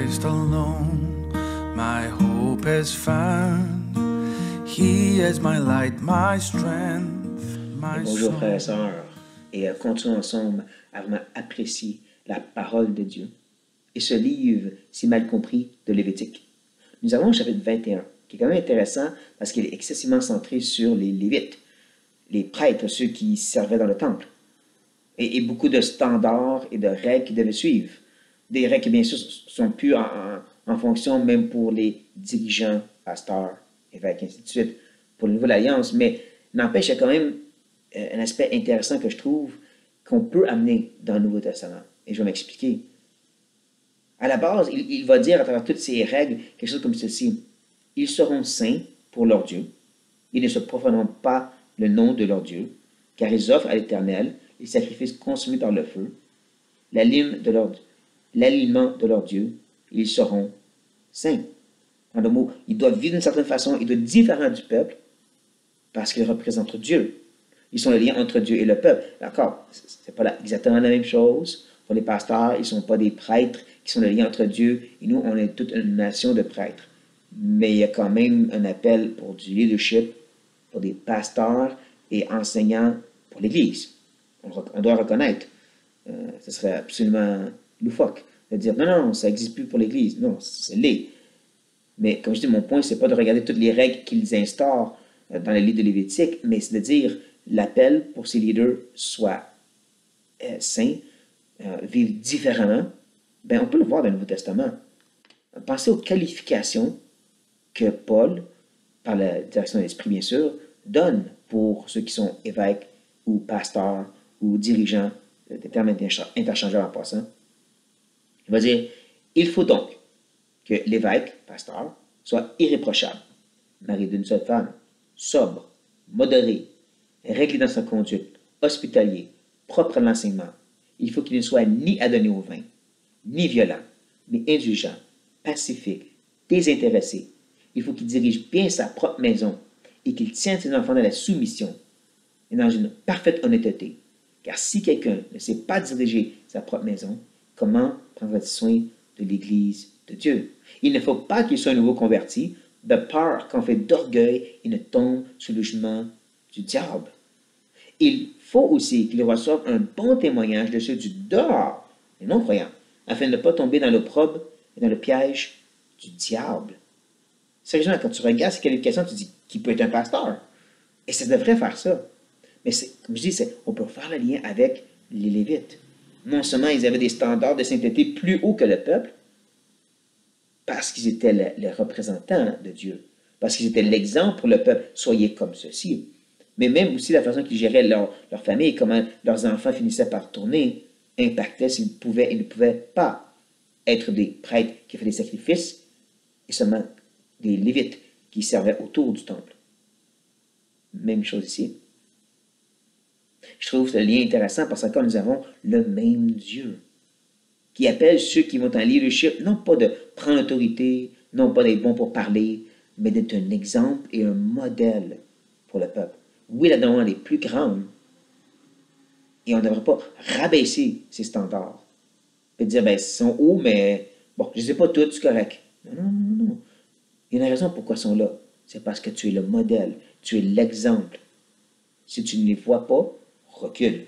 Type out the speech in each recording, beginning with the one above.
Christ alone my hope is found. He is my light, my strength, my Bonjour frères et soul. sœurs, et continuons ensemble à vraiment apprécier la parole de Dieu et ce livre, si mal compris, de Lévitique. Nous avons le chapitre 21, qui est quand même intéressant parce qu'il est excessivement centré sur les Lévites, les prêtres, ceux qui servaient dans le temple, et beaucoup de standards et de règles qu'ils devaient suivre. Des règles qui, bien sûr, sont plus en fonction même pour les dirigeants, pasteurs, évêques, ainsi de suite, pour le Nouvel Alliance, mais n'empêche, il y a quand même un aspect intéressant que je trouve qu'on peut amener dans le Nouveau Testament. Et je vais m'expliquer. À la base, il va dire à travers toutes ces règles quelque chose comme ceci. Ils seront saints pour leur Dieu. Ils ne se profaneront pas le nom de leur Dieu, car ils offrent à l'Éternel les sacrifices consumés par le feu, l'alignement de leur Dieu, et ils seront saints. En d'autres mots, ils doivent vivre d'une certaine façon, ils doivent être différents du peuple, parce qu'ils représentent Dieu. Ils sont le lien entre Dieu et le peuple. D'accord, ce n'est pas exactement la même chose. Pour les pasteurs, ils ne sont pas des prêtres qui sont le lien entre Dieu et nous, on est toute une nation de prêtres. Mais il y a quand même un appel pour du leadership, pour des pasteurs et enseignants pour l'Église. On doit reconnaître. Ce serait absolument loufoque de dire non, ça n'existe plus pour l'Église. Non, c'est l'est. Mais comme je dis, mon point, ce n'est pas de regarder toutes les règles qu'ils instaurent dans les livres de Lévitique, mais c'est de dire l'appel pour ces leaders soit saints, vivre différemment. Ben, on peut le voir dans le Nouveau Testament. Pensez aux qualifications que Paul, par la direction de l'Esprit bien sûr, donne pour ceux qui sont évêques ou pasteurs ou dirigeants, des termes interchangeables en passant. Il va dire, il faut donc que l'évêque, pasteur, soit irréprochable, marié d'une seule femme, sobre, modéré, réglé dans sa conduite, hospitalier, propre à l'enseignement. Il faut qu'il ne soit ni adonné au vin, ni violent, mais indulgent, pacifique, désintéressé. Il faut qu'il dirige bien sa propre maison et qu'il tienne ses enfants dans la soumission et dans une parfaite honnêteté. Car si quelqu'un ne sait pas diriger sa propre maison, comment prendra-t-il soin de l'Église de Dieu? Il ne faut pas qu'il soit un nouveau converti, de peur qu'en fait d'orgueil, il ne tombe sous le jugement du diable. Il faut aussi qu'il reçoive un bon témoignage de ceux du dehors, les non-croyants, afin de ne pas tomber dans l'opprobre et dans le piège du diable. Sérieusement, quand tu regardes ces qualifications, tu dis qui peut être un pasteur. Et ça devrait faire ça. Mais comme je dis, on peut faire le lien avec les Lévites. Non seulement ils avaient des standards de sainteté plus hauts que le peuple, parce qu'ils étaient les représentants de Dieu, parce qu'ils étaient l'exemple pour le peuple, soyez comme ceci. Mais même aussi la façon qu'ils géraient leur famille, comment leurs enfants finissaient par tourner, impactait s'ils pouvaient et ne pouvaient pas être des prêtres qui faisaient des sacrifices, et seulement des Lévites qui servaient autour du temple. Même chose ici. Je trouve ce lien intéressant parce que nous avons le même Dieu qui appelle ceux qui vont en leadership, non pas de prendre l'autorité, non pas d'être bon pour parler, mais d'être un exemple et un modèle pour le peuple. Oui, la demande est plus grande et on ne devrait pas rabaisser ces standards. Et dire, ben, ils sont hauts, mais bon, je ne sais pas tous, c'est correct. Non. Il y a une raison pourquoi ils sont là. C'est parce que tu es le modèle, tu es l'exemple. Si tu ne les vois pas, recule.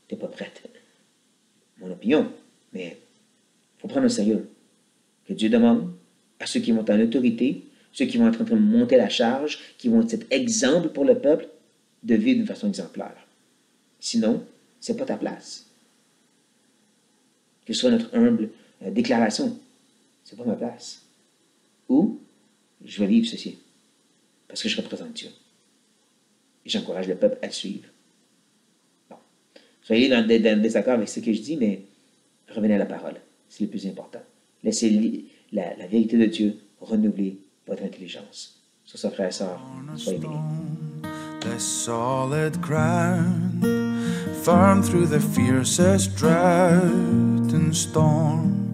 Tu n'es pas prête. Mon opinion. Mais il faut prendre au sérieux que Dieu demande à ceux qui vont en autorité, ceux qui vont être en train de monter la charge, qui vont être cet exemple pour le peuple, de vivre d'une façon exemplaire. Sinon, ce n'est pas ta place. Que ce soit notre humble déclaration, ce n'est pas ma place. Ou, je vais vivre ceci, parce que je représente Dieu. Et j'encourage le peuple à le suivre. Bon. Soyez dans désaccord avec ce que je dis, mais revenez à la parole. C'est le plus important. Laissez la vérité de Dieu renouveler votre intelligence. Sur ce, frère et sœur, soyez bénis. The solid ground, firm through the fiercest drought and storm.